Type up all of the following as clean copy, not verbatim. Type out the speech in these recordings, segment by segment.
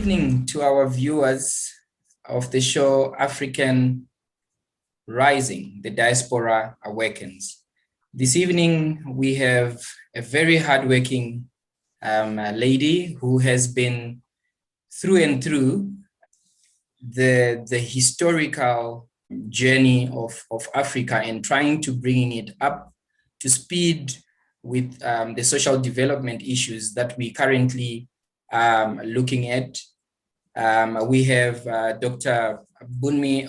evening to our viewers of the show African Rising, the Diaspora Awakens. This evening, we have a very hardworking lady who has been through and through the historical journey of Africa and trying to bring it up to speed with the social development issues that we currently looking at. We have Dr. Bunmi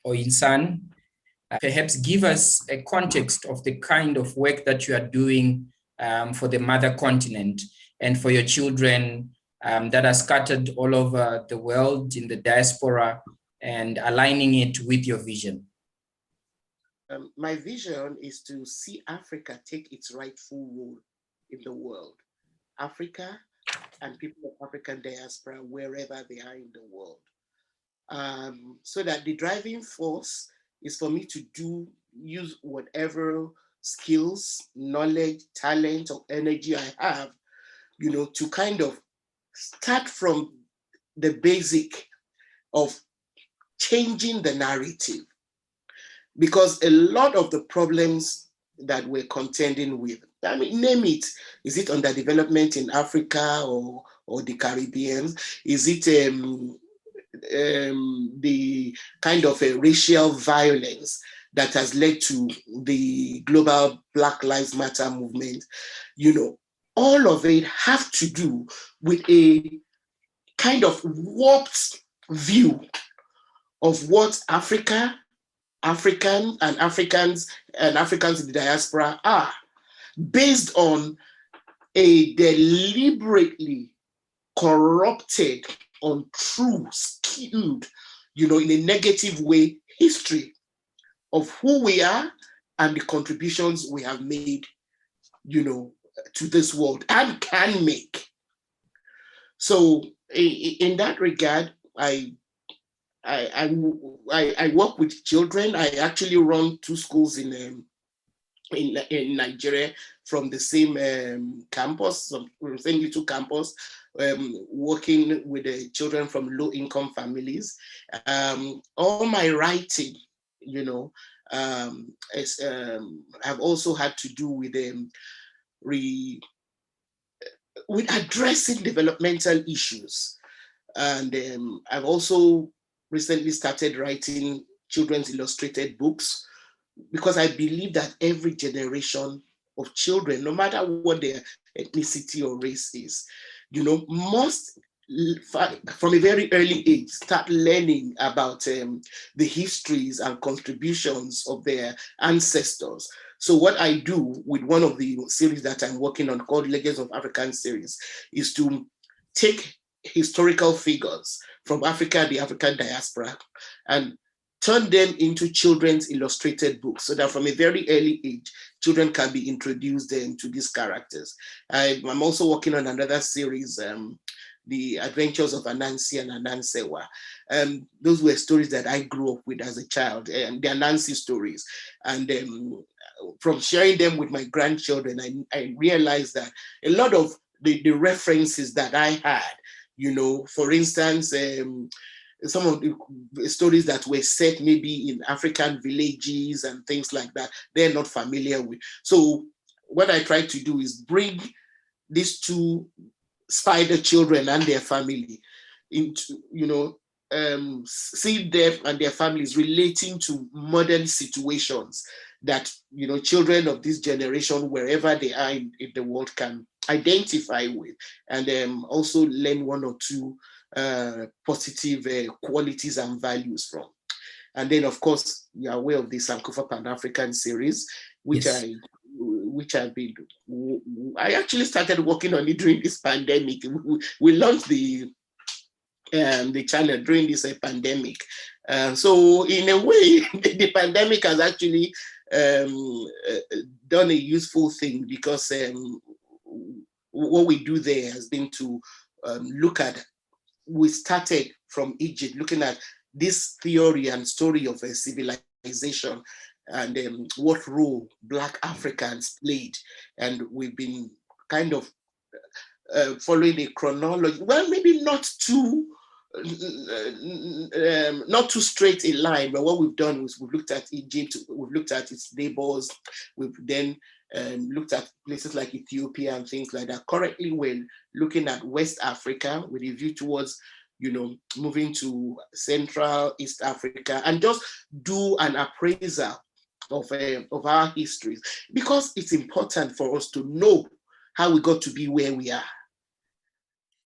Oyinsan. Perhaps give us a context of the kind of work that you are doing for the mother continent and for your children that are scattered all over the world in the diaspora, and aligning it with your vision. My vision is to see Africa take its rightful role in the world. Africa and people of African diaspora, wherever they are in the world. So that the driving force is for me to use whatever skills, knowledge, talent, or energy I have, to kind of start from the basic of changing the narrative. Because a lot of the problems that we're contending with, I mean, name it. Is it underdevelopment in Africa or the Caribbean? Is it the kind of a racial violence that has led to the global Black Lives Matter movement? All of it have to do with a kind of warped view of what Africa, Africans in the diaspora are, based on a deliberately corrupted, untrue, skewed, in a negative way, history of who we are and the contributions we have made, to this world and can make. So in that regard, I work with children. I actually run two schools in Nigeria from the same campus, same little campus, working with the children from low-income families. All my writing, have also had to do with addressing developmental issues. And I've also recently started writing children's illustrated books, because I believe that every generation of children, no matter what their ethnicity or race is, must, from a very early age, start learning about the histories and contributions of their ancestors. So what I do with one of the series that I'm working on, called Legends of African Series, is to take historical figures from Africa, the African diaspora, and turn them into children's illustrated books, so that from a very early age, children can be introduced to these characters. I'm also working on another series, The Adventures of Anansi and Anansewa. Those were stories that I grew up with as a child, and the Anansi stories. And from sharing them with my grandchildren, I realized that a lot of the references that I had, for instance, some of the stories that were set maybe in African villages and things like that, they're not familiar with. So what I try to do is bring these two spider children and their family into, see them and their families relating to modern situations that, children of this generation, wherever they are in the world, can identify with, and also learn one or two positive qualities and values from. And then, of course, you're aware of the Sankofa Pan-African Series, which yes. I actually started working on it during this pandemic. We launched the channel during this pandemic. So in a way, the pandemic has actually done a useful thing, because what we do there has been to look at, we started from Egypt, looking at this theory and story of a civilization and what role Black Africans played. And we've been kind of following a chronology. Well, maybe not too straight a line, but what we've done is we've looked at Egypt, we've looked at its neighbors, we've then looked at places like Ethiopia and things like that. Currently, we're looking at West Africa with a view towards, moving to Central East Africa, and just do an appraisal of our histories, because it's important for us to know how we got to be where we are.